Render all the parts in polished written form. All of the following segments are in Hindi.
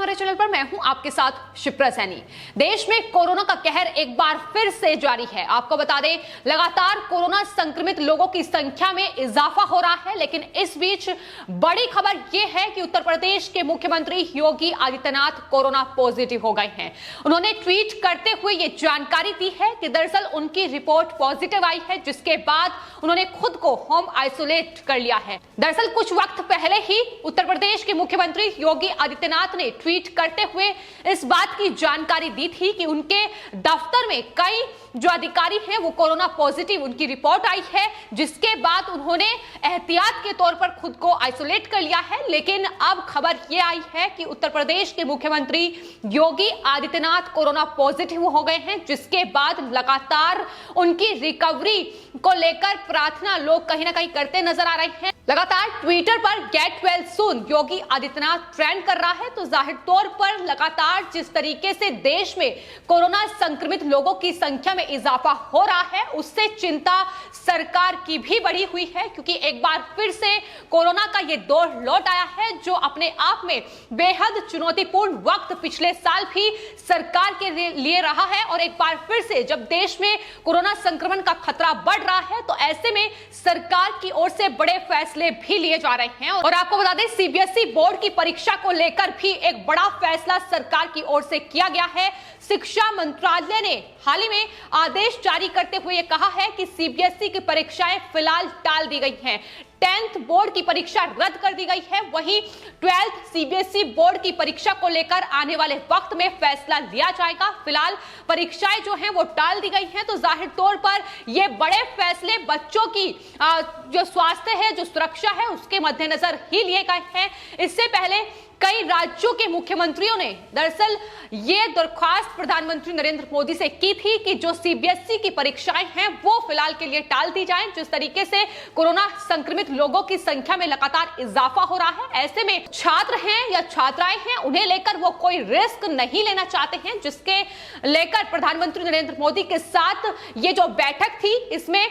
हमारे चैनल पर। मैं हूं आपके साथ शिप्रा सैनी। देश में कोरोना का कहर एक बार फिर से जारी है। आपको बता दें, लगातार कोरोना संक्रमित लोगों की संख्या में इजाफा हो रहा है, लेकिन इस बीच बड़ी खबर यह है कि उत्तर प्रदेश के मुख्यमंत्री योगी आदित्यनाथ कोरोना पॉजिटिव हो गए हैं। उन्होंने ट्वीट करते हुए यह जानकारी दी है कि दरअसल उनकी रिपोर्ट पॉजिटिव आई है, जिसके बाद उन्होंने खुद को होम आइसोलेट कर लिया है। दरअसल कुछ वक्त पहले ही उत्तर प्रदेश के मुख्यमंत्री योगी आदित्यनाथ ने ट्वीट करते हुए इस बात की जानकारी दी थी कि उनके दफ्तर में कई जो अधिकारी हैं वो कोरोना पॉजिटिव उनकी रिपोर्ट आई है, जिसके बाद उन्होंने एहतियात के तौर पर खुद को आइसोलेट कर लिया है। लेकिन अब खबर ये आई है कि उत्तर प्रदेश के मुख्यमंत्री योगी आदित्यनाथ कोरोना पॉजिटिव हो गए हैं, जिसके बाद लगातार उनकी रिकवरी को लेकर प्रार्थना लोग कहीं ना कहीं करते नजर आ रहे हैं। लगातार ट्विटर पर get well soon Yogi Adityanath trend कर रहा है, तो जाहिर तौर पर लगातार जिस तरीके से देश में कोरोना संक्रमित लोगों की संख्या में इजाफा हो रहा है, उससे चिंता सरकार की भी बढ़ी हुई है, क्योंकि एक बार फिर से कोरोना का ये दौर लौट आया है, जो अपने आप में बेहद चुनौतीपूर्ण वक्त पिछले साल भी सरकार के लिए रहा है। और एक बार फिर से जब देश में कोरोना संक्रमण का खतरा बढ़ रहा है, तो ऐसे में सरकार की ओर से बड़े फैसले भी लिए जा रहे हैं। और आपको बता दें, सीबीएसई बोर्ड की परीक्षा को लेकर भी एक बड़ा फैसला सरकार की ओर से किया गया है। शिक्षा मंत्रालय ने हाल ही में आदेश जारी करते हुए कहा है कि सीबीएसई की परीक्षाएं फिलहाल टाल दी गई हैं। 10th बोर्ड की परीक्षा रद्द कर दी गई है, वहीं 12th सीबीएसई बोर्ड की परीक्षा को लेकर आने वाले वक्त में फैसला लिया जाएगा। फिलहाल परीक्षाएं जो हैं वो टाल दी गई हैं, तो जाहिर तौर पर ये बड़े फैसले बच्चों की जो स्वास्थ्य है, जो सुरक्षा है, उसके मद्देनजर ही लिए गए हैं। इससे पहले कई राज्यों के मुख्यमंत्रियों ने दरअसल ये दरख्वास्त प्रधानमंत्री नरेंद्र मोदी से की थी कि जो सीबीएसई की परीक्षाएं हैं वो फिलहाल के लिए टाल दी जाएं। जिस तरीके से कोरोना संक्रमित लोगों की संख्या में लगातार इजाफा हो रहा है, ऐसे में छात्र हैं या छात्राएं हैं, उन्हें लेकर वो कोई रिस्क नहीं लेना चाहते हैं, जिसके लेकर प्रधानमंत्री नरेंद्र मोदी के साथ ये जो बैठक थी, इसमें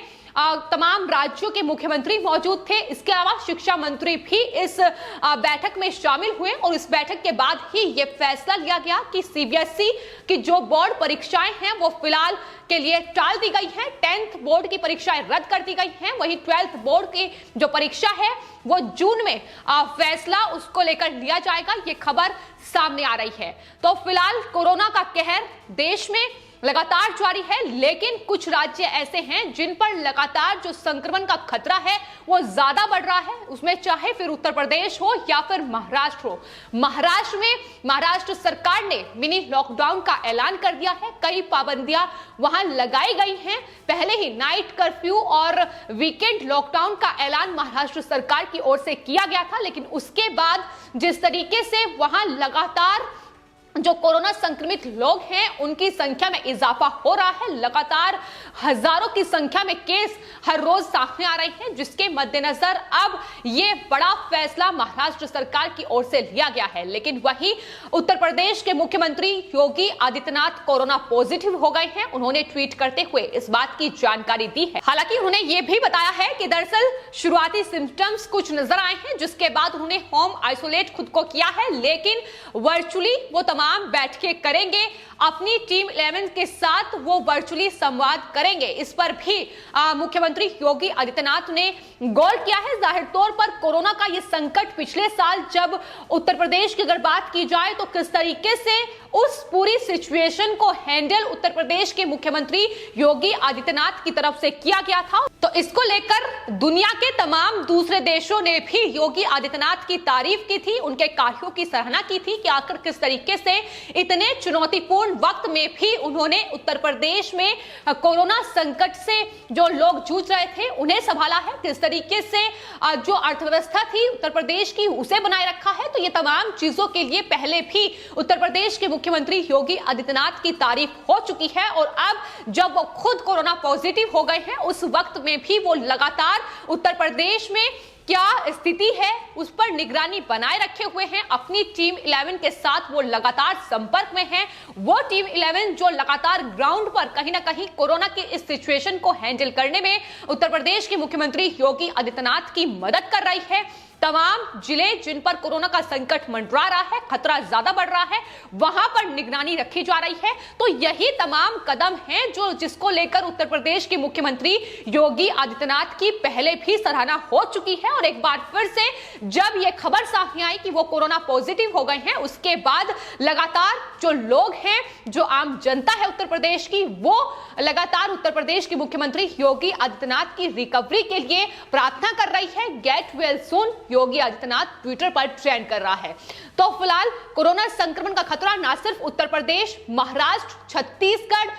तमाम राज्यों के मुख्यमंत्री मौजूद थे। इसके अलावा शिक्षा मंत्री भी इस बैठक में शामिल हुए, और इस बैठक के बाद ही यह फैसला लिया गया कि सीबीएसई की जो बोर्ड परीक्षाएं हैं वो फिलहाल के लिए टाल दी गई हैं। 10th बोर्ड की परीक्षाएं रद्द कर दी गई हैं, वहीं 12th बोर्ड की जो परीक्षा है वो जून में फैसला उसको लेकर लिया जाएगा। ये खबर सामने आ रही है। तो फिलहाल कोरोना का कहर देश में लगातार जारी है, लेकिन कुछ राज्य ऐसे हैं जिन पर लगातार जो संक्रमण का खतरा है वो ज्यादा बढ़ रहा है। उसमें चाहे फिर उत्तर प्रदेश हो या फिर महाराष्ट्र हो। महाराष्ट्र में महाराष्ट्र सरकार ने मिनी लॉकडाउन का ऐलान कर दिया है। कई पाबंदियां वहां लगाई गई हैं। पहले ही नाइट कर्फ्यू और वीकेंड लॉकडाउन का ऐलान महाराष्ट्र सरकार की ओर से किया गया था, लेकिन उसके बाद जिस तरीके से वहां लगातार जो कोरोना संक्रमित लोग हैं उनकी संख्या में इजाफा हो रहा है, लगातार हजारों की संख्या में केस हर रोज सामने आ रहे हैं, जिसके मद्देनजर अब ये बड़ा फैसला महाराष्ट्र सरकार की ओर से लिया गया है। लेकिन वहीं उत्तर प्रदेश के मुख्यमंत्री योगी आदित्यनाथ कोरोना पॉजिटिव हो गए हैं। उन्होंने ट्वीट करते हुए इस बात की जानकारी दी है। हालांकि उन्होंने ये भी बताया है कि दरअसल शुरुआती सिम्टम्स कुछ नजर आए हैं, जिसके बाद उन्होंने होम आइसोलेट खुद को किया है, लेकिन वर्चुअली वो तमाम बैठकें करेंगे। अपनी टीम 11 के साथ वो वर्चुअली संवाद करेंगे। इस पर भी मुख्यमंत्री योगी आदित्यनाथ ने गौर किया है। जाहिर तौर पर कोरोना का ये संकट पिछले साल जब उत्तर प्रदेश की अगर बात की जाए, तो किस तरीके से उस पूरी सिचुएशन को हैंडल उत्तर प्रदेश के मुख्यमंत्री योगी आदित्यनाथ की तरफ से किया गया था, तो इसको लेकर दुनिया के तमाम दूसरे देशों ने भी योगी आदित्यनाथ की तारीफ की थी, उनके कार्यों की सराहना की थी कि आखिर किस तरीके से इतने चुनौतीपूर्ण वक्त में भी उन्होंने उत्तर प्रदेश में कोरोना संकट से जो लोग जूझ रहे थे उन्हें संभाला है, किस तरीके से जो अर्थव्यवस्था थी उत्तर प्रदेश की उसे बनाए रखा है। तो ये तमाम चीजों के लिए पहले भी उत्तर प्रदेश के मुख्यमंत्री योगी आदित्यनाथ की तारीफ हो चुकी है, और अब जब वो खुद कोरोना पॉजिटिव हो गए हैं, उस वक्त में भी वो लगातार उत्तर प्रदेश में क्या स्थिति है उस पर निगरानी बनाए रखे हुए हैं। अपनी टीम 11 के साथ वो लगातार संपर्क में हैं। वो टीम 11 जो लगातार ग्राउंड पर कहीं ना कहीं कोरोना की इस सिचुएशन को हैंडल करने में उत्तर प्रदेश के मुख्यमंत्री योगी आदित्यनाथ की मदद कर रही है। तमाम जिले जिन पर कोरोना का संकट मंडरा रहा है, खतरा ज्यादा बढ़ रहा है, वहां पर निगरानी रखी जा रही है। तो यही तमाम कदम हैं जो जिसको लेकर उत्तर प्रदेश के मुख्यमंत्री योगी आदित्यनाथ की पहले भी सराहना हो चुकी है। और एक बार फिर से जब यह खबर सामने आई कि वो कोरोना पॉजिटिव हो गए हैं, उसके बाद लगातार जो लोग हैं, जो आम जनता है उत्तर प्रदेश की, वो लगातार उत्तर प्रदेश के मुख्यमंत्री योगी आदित्यनाथ की रिकवरी के लिए प्रार्थना कर रही है। Get well soon Yogi Adityanath Twitter पर ट्रेंड कर रहा है। तो फिलहाल कोरोना संक्रमण का खतरा न सिर्फ उत्तर प्रदेश, महाराष्ट्र, छत्तीसगढ़,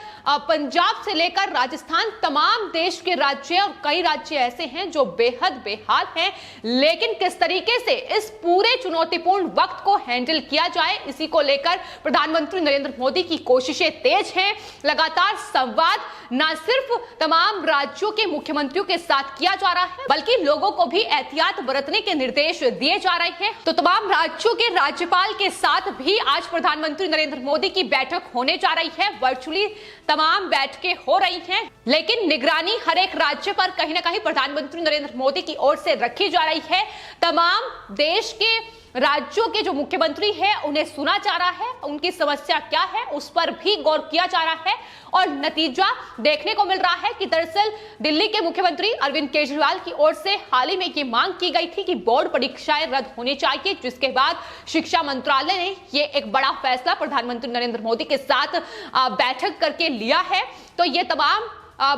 पंजाब से लेकर राजस्थान, तमाम देश के राज्य और कई राज्य ऐसे हैं जो बेहद बेहाल हैं। लेकिन किस तरीके से इस पूरे चुनौतीपूर्ण वक्त को हैंडल किया जाए, इसी को लेकर प्रधानमंत्री नरेंद्र मोदी की कोशिशें तेज हैं। लगातार संवाद न सिर्फ तमाम राज्यों के मुख्यमंत्रियों के साथ किया जा रहा है, बल्कि लोगों को भी एहतियात बरतने के निर्देश दिए जा रहे हैं। तो तमाम राज्यों के राज्यपाल के साथ भी आज प्रधानमंत्री नरेंद्र मोदी की बैठक होने जा रही है। वर्चुअली तमाम बैठकें हो रही हैं, लेकिन निगरानी हर एक राज्य पर कहीं ना कहीं प्रधानमंत्री नरेंद्र मोदी की ओर से रखी जा रही है। तमाम देश के राज्यों के जो मुख्यमंत्री हैं उन्हें सुना जा रहा है, उनकी समस्या क्या है उस पर भी गौर किया जा रहा है। और नतीजा देखने को मिल रहा है कि दरअसल दिल्ली के मुख्यमंत्री अरविंद केजरीवाल की ओर से हाल ही में ये मांग की गई थी कि बोर्ड परीक्षाएं रद्द होनी चाहिए, जिसके बाद शिक्षा मंत्रालय ने ये एक बड़ा फैसला प्रधानमंत्री नरेंद्र मोदी के साथ बैठक करके लिया है। तो ये तमाम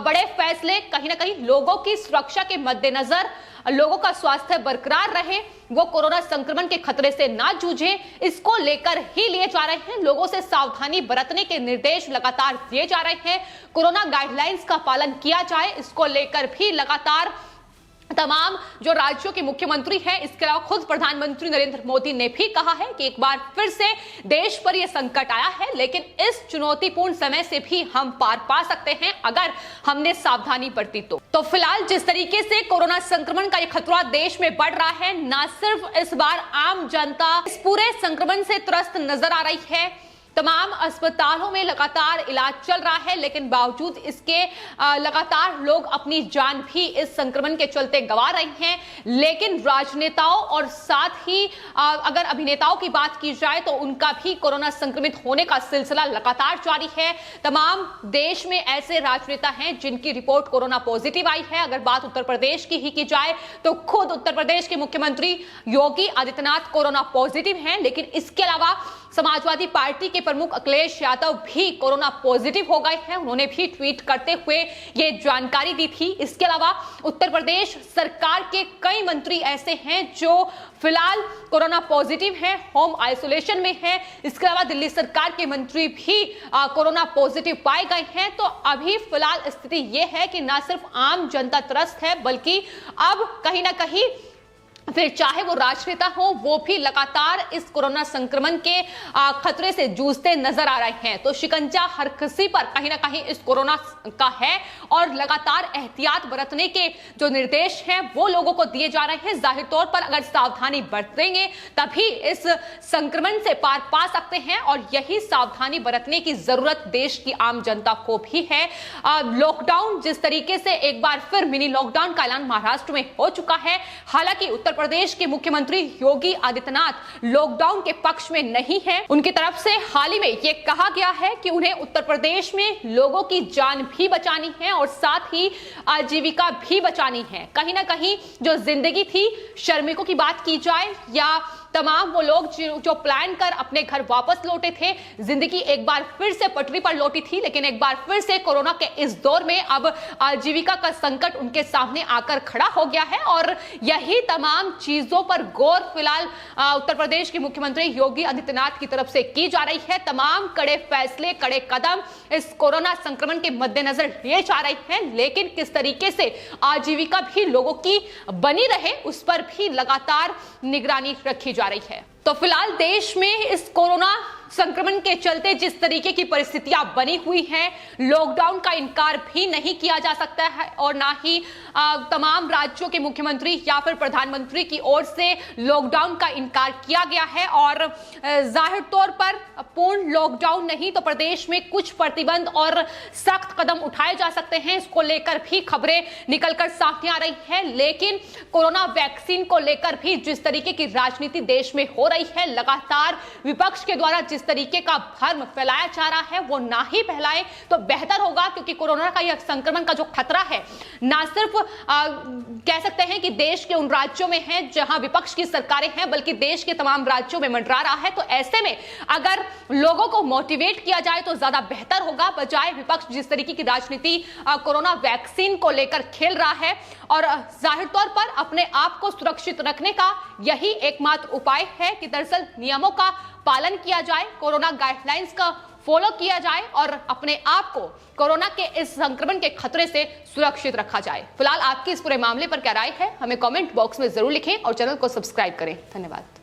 बड़े फैसले कहीं ना कहीं लोगों की सुरक्षा के मद्देनजर, लोगों का स्वास्थ्य बरकरार रहे, वो कोरोना संक्रमण के खतरे से ना जूझे, इसको लेकर ही लिए जा रहे हैं। लोगों से सावधानी बरतने के निर्देश लगातार दिए जा रहे हैं। कोरोना गाइडलाइंस का पालन किया जाए, इसको लेकर भी लगातार तमाम जो राज्यों के मुख्यमंत्री हैं, इसके अलावा खुद प्रधानमंत्री नरेंद्र मोदी ने भी कहा है कि एक बार फिर से देश पर यह संकट आया है, लेकिन इस चुनौतीपूर्ण समय से भी हम पार पा सकते हैं अगर हमने सावधानी बरती तो फिलहाल जिस तरीके से कोरोना संक्रमण का यह खतरा देश में बढ़ रहा है, न सिर्फ इस बार आम जनता इस पूरे संक्रमण से त्रस्त नजर आ रही है। तमाम अस्पतालों में लगातार इलाज चल रहा है, लेकिन बावजूद इसके लगातार लोग अपनी जान भी इस संक्रमण के चलते गंवा रहे हैं। लेकिन राजनेताओं और साथ ही अगर अभिनेताओं की बात की जाए तो उनका भी कोरोना संक्रमित होने का सिलसिला लगातार जारी है। तमाम देश में ऐसे राजनेता हैं जिनकी रिपोर्ट कोरोना पॉजिटिव आई है। अगर बात उत्तर प्रदेश की ही की जाए तो खुद उत्तर प्रदेश के मुख्यमंत्री योगी आदित्यनाथ कोरोना पॉजिटिव हैं, लेकिन इसके अलावा समाजवादी पार्टी के प्रमुख अखिलेश यादव भी कोरोना पॉजिटिव हो गए हैं। उन्होंने भी ट्वीट करते हुए ये जानकारी दी थी। इसके अलावा उत्तर प्रदेश सरकार के कई मंत्री ऐसे हैं जो फिलहाल कोरोना पॉजिटिव हैं, होम आइसोलेशन में हैं। इसके अलावा दिल्ली सरकार के मंत्री भी कोरोना पॉजिटिव पाए गए हैं। तो अभी फिलहाल स्थिति यह है कि न सिर्फ आम जनता त्रस्त है, बल्कि अब कहीं ना कहीं फिर चाहे वो राजनेता हो, वो भी लगातार इस कोरोना संक्रमण के खतरे से जूझते नजर आ रहे हैं। तो शिकंजा हर किसी पर कहीं ना कहीं इस कोरोना का है और लगातार एहतियात बरतने के जो निर्देश हैं वो लोगों को दिए जा रहे हैं। जाहिर तौर पर अगर सावधानी बरतेंगे तभी इस संक्रमण से पार पा सकते हैं, और यही सावधानी बरतने की जरूरत देश की आम जनता को भी है। लॉकडाउन जिस तरीके से एक बार फिर मिनी लॉकडाउन का ऐलान महाराष्ट्र में हो चुका है। हालांकि उत्तर प्रदेश के मुख्यमंत्री योगी आदित्यनाथ लॉकडाउन के पक्ष में नहीं है। उनकी तरफ से हाल ही में यह कहा गया है कि उन्हें उत्तर प्रदेश में लोगों की जान भी बचानी है और साथ ही आजीविका भी बचानी है। कहीं ना कहीं जो जिंदगी थी, श्रमिकों की बात की जाए या तमाम वो लोग जो प्लान कर अपने घर वापस लौटे थे, जिंदगी एक बार फिर से पटरी पर लौटी थी। लेकिन एक बार फिर से कोरोना के इस दौर में अब आजीविका का संकट उनके सामने आकर खड़ा हो गया है, और यही तमाम चीजों पर गौर फिलहाल उत्तर प्रदेश के मुख्यमंत्री योगी आदित्यनाथ की तरफ से की जा रही है। तमाम कड़े फैसले, कड़े कदम इस कोरोना संक्रमण के मद्देनजर लिए जा रहे हैं, लेकिन किस तरीके से आजीविका भी लोगों की बनी रहे उस पर भी लगातार निगरानी रखी जा रही है। तो फिलहाल देश में इस कोरोना संक्रमण के चलते जिस तरीके की परिस्थितियां बनी हुई हैं, लॉकडाउन का इनकार भी नहीं किया जा सकता है और ना ही तमाम राज्यों के मुख्यमंत्री या फिर प्रधानमंत्री की ओर से लॉकडाउन का इनकार किया गया है। और जाहिर तौर पर पूर्ण लॉकडाउन नहीं तो प्रदेश में कुछ प्रतिबंध और सख्त कदम उठाए जा सकते हैं, इसको लेकर भी खबरें निकलकर सामने आ रही है। लेकिन कोरोना वैक्सीन को लेकर भी जिस तरीके की राजनीति देश में हो रही है, लगातार विपक्ष के द्वारा जिस तरीके का भ्रम फैलाया जा रहा है वो ना ही फैलाए तो बेहतर होगा, क्योंकि कोरोना का यह संक्रमण का जो खतरा है ना सिर्फ कह सकते हैं कि देश के उन राज्यों में है जहां विपक्ष की सरकारें हैं, बल्कि देश के तमाम राज्यों में मंडरा रहा है। तो ऐसे में अगर लोगों को मोटिवेट किया जाए तो ज्यादा बेहतर होगा, बजाय विपक्ष जिस तरीके की राजनीति कोरोना वैक्सीन को लेकर खेल रहा है। और जाहिर तौर पर अपने आप को सुरक्षित रखने का यही एकमात्र उपाय है कि दरअसल नियमों का पालन किया जाए, कोरोना गाइडलाइंस का फॉलो किया जाए और अपने आप को कोरोना के इस संक्रमण के खतरे से सुरक्षित रखा जाए। फिलहाल आपकी इस पूरे मामले पर क्या राय है, हमें कमेंट बॉक्स में जरूर लिखें और चैनल को सब्सक्राइब करें। धन्यवाद।